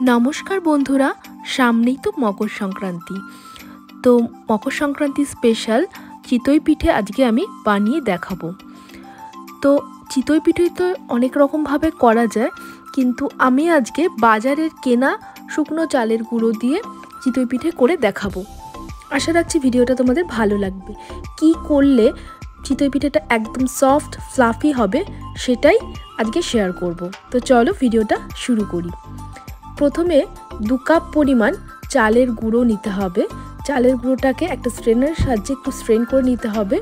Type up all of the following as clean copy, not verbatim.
নমস্কার বন্ধুরা, সামনেই তো মকর সংক্রান্তি। তো মকর সংক্রান্তি স্পেশাল চিতই পিঠে আজকে আমি বানিয়ে দেখাবো। তো চিতই পিঠে তো অনেক রকমভাবে করা যায়, কিন্তু আমি আজকে বাজারের কেনা শুকনো চালের গুঁড়ো দিয়ে চিতই পিঠে করে দেখাবো। আশা রাখছি ভিডিওটা তোমাদের ভালো লাগবে। কি করলে চিতই পিঠেটা একদম সফট ফ্লাফি হবে সেটাই আজকে শেয়ার করব। তো চলো ভিডিওটা শুরু করি। প্রথমে 2 কাপ পরিমাণ চালের গুঁড়ো নিতে হবে। চালের গুঁড়োটাকে একটা স্ট্রেনারের সাহায্যে একটু স্ট্রেন করে নিতে হবে।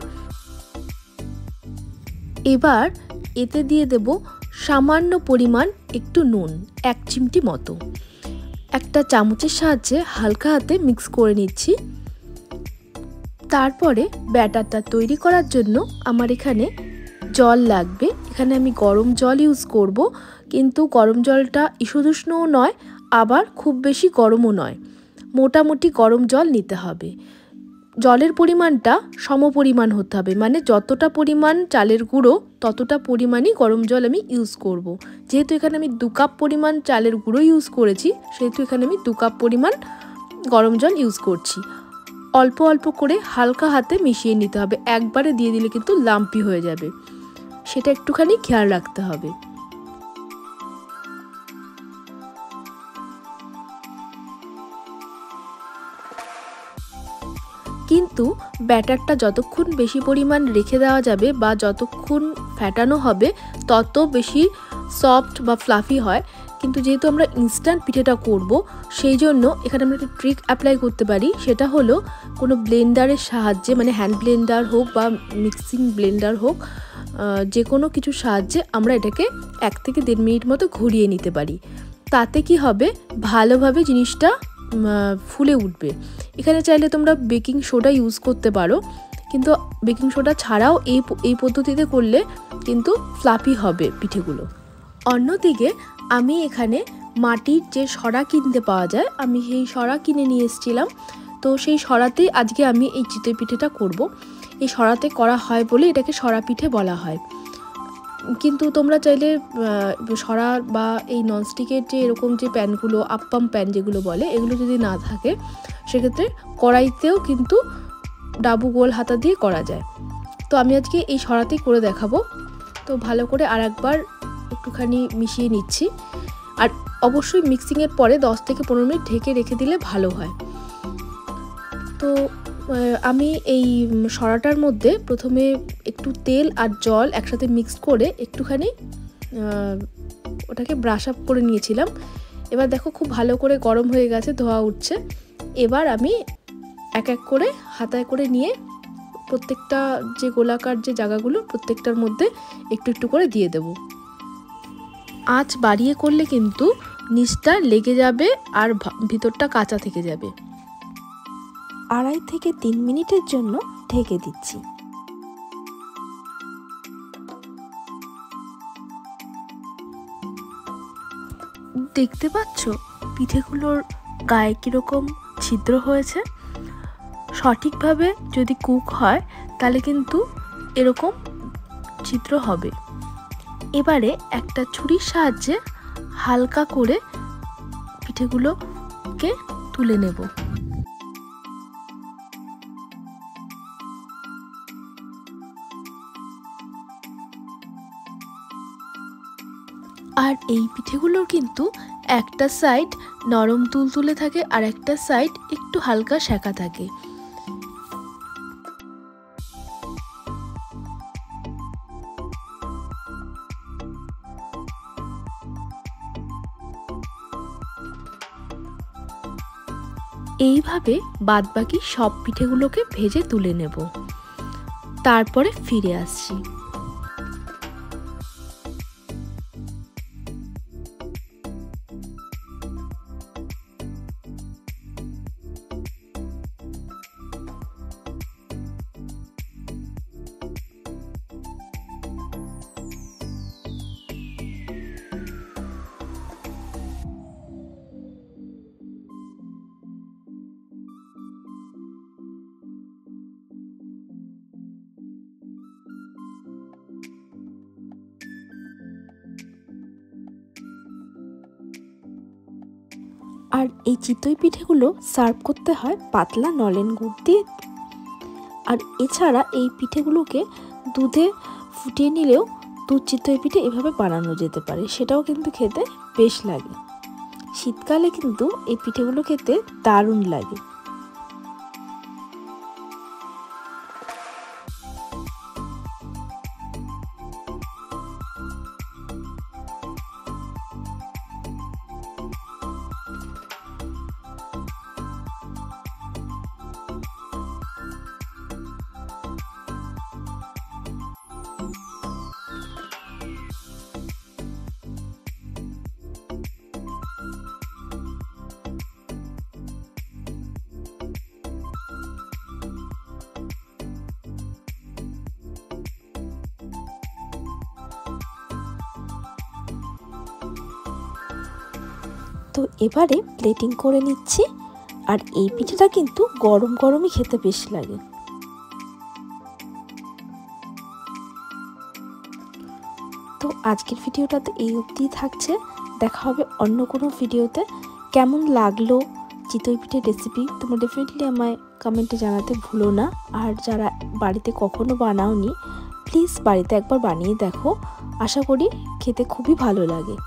এবার এতে দিয়ে দেব সামান্য পরিমাণ একটু নুন, 1 চিমটি মতো। একটা চামচের সাহায্যে হালকা হাতে মিক্স করে নিচ্ছি। তারপরে ব্যাটারটা তৈরি করার জন্য আমার এখানে জল লাগবে। এখানে আমি গরম জল ইউজ করব, কিন্তু গরম জলটা ঈষদুষ্ণও নয়, আবার খুব বেশি গরমও নয়, মোটামুটি গরম জল নিতে হবে। জলের পরিমাণটা সমপরিমাণ হতে হবে, মানে যতটা পরিমাণ চালের গুঁড়ো ততটা পরিমাণই গরম জল আমি ইউজ করব। যেহেতু এখানে আমি 2 কাপ পরিমাণ চালের গুঁড়ো ইউজ করেছি, সেহেতু এখানে আমি 2 কাপ পরিমাণ গরম জল ইউজ করছি। অল্প অল্প করে হালকা হাতে মিশিয়ে নিতে হবে, একবারে দিয়ে দিলে কিন্তু লাম্পি হয়ে যাবে, সেটা একটুখানি খেয়াল রাখতে হবে। কিন্তু ব্যাটারটা যতক্ষণ বেশি পরিমাণ রেখে দেওয়া যাবে বা যতক্ষণ ফ্যাটানো হবে তত বেশি সফট বা ফ্লাফি হয়। কিন্তু যেহেতু আমরা ইনস্ট্যান্ট পিঠেটা করব, সেই জন্য এখানে আমরা একটা ট্রিক অ্যাপ্লাই করতে পারি। সেটা হলো কোনো ব্লেন্ডারের সাহায্যে, মানে হ্যান্ড ব্লেন্ডার হোক বা মিক্সিং ব্লেন্ডার হোক, যে কোনো কিছুর সাহায্যে আমরা এটাকে 1 থেকে 1.5 মিনিট মতো ঘুরিয়ে নিতে পারি। তাতে কি হবে, ভালোভাবে জিনিসটা ফুলে উঠবে। এখানে চাইলে তোমরা বেকিং সোডা ইউজ করতে পারো, কিন্তু বেকিং সোডা ছাড়াও এই পদ্ধতিতে করলে কিন্তু ফ্লাফি হবে পিঠেগুলো। অন্যদিকে আমি এখানে মাটির যে সরা কিনতে পাওয়া যায়, আমি সেই সরা কিনে নিয়ে এসেছিলাম। তো সেই সরাতেই আজকে আমি এই চিতই পিঠেটা করব। এই সরাতে করা হয় বলে এটাকে সরা পিঠে বলা হয়। কিন্তু তোমরা চাইলে সরা বা এই ননস্টিকের যে এরকম যে প্যানগুলো, আপ্পাম প্যান যেগুলো বলে, এগুলো যদি না থাকে সেক্ষেত্রে কড়াইতেও কিন্তু ডাবু গোল হাতা দিয়ে করা যায়। তো আমি আজকে এই সরাতেই করে দেখাবো। তো ভালো করে আর একবার একটুখানি মিশিয়ে নিচ্ছি। আর অবশ্যই মিক্সিংয়ের পরে 10 থেকে 15 মিনিট ঢেকে রেখে দিলে ভালো হয়। তো আমি এই সরাটার মধ্যে প্রথমে একটু তেল আর জল একসাথে মিক্স করে একটুখানি ওটাকে ব্রাশ আপ করে নিয়েছিলাম। এবার দেখো খুব ভালো করে গরম হয়ে গেছে, ধোয়া উঠছে। এবার আমি এক এক করে হাতায় করে নিয়ে প্রত্যেকটা যে গোলাকার যে জায়গাগুলো, প্রত্যেকটার মধ্যে একটু একটু করে দিয়ে দেব। আঁচ বাড়িয়ে করলে কিন্তু নিচটা লেগে যাবে আর ভিতরটা কাঁচা থেকে যাবে। 2.5 থেকে 3 মিনিটের জন্য ঢেকে দিচ্ছি। দেখতে পাচ্ছ পিঠেগুলোর গায়ে কীরকম ছিদ্র হয়েছে? সঠিকভাবে যদি কুক হয় তাহলে কিন্তু এরকম ছিদ্র হবে। এবারে একটা ছুরির সাহায্যে হালকা করে পিঠেগুলোকে তুলে নেব। আর এই পিঠেগুলোর কিন্তু একটা সাইড নরম তুলতুলে থাকে আর একটা সাইড একটু হালকা সেঁকা থাকে। এইভাবে বাদবাকি সব পিঠেগুলোকে ভেজে তুলে নেব। তারপরে ফিরে আসছি। আর এই চিতই পিঠেগুলো সার্ভ করতে হয় পাতলা নলেন গুড় দিয়ে। আর এছাড়া এই পিঠেগুলোকে দুধে ফুটিয়ে নিলেও দুধ চিতই পিঠে এভাবে বানানো যেতে পারে, সেটাও কিন্তু খেতে বেশ লাগে। শীতকালে কিন্তু এই পিঠেগুলো খেতে দারুণ লাগে। তো এবারে প্লেটিং করে নিচ্ছি। আর এই পিঠেটা কিন্তু গরম গরমই খেতে বেশ লাগে। তো আজকের ভিডিওটা তো এই অবধিই থাকছে, দেখা হবে অন্য কোনো ভিডিওতে। কেমন লাগলো চিতই পিঠের রেসিপি তোমরা ডেফিনেটলি আমায় কমেন্টে জানাতে ভুলো না। আর যারা বাড়িতে কখনো বানাওনি, প্লিজ বাড়িতে একবার বানিয়ে দেখো, আশা করি খেতে খুবই ভালো লাগে।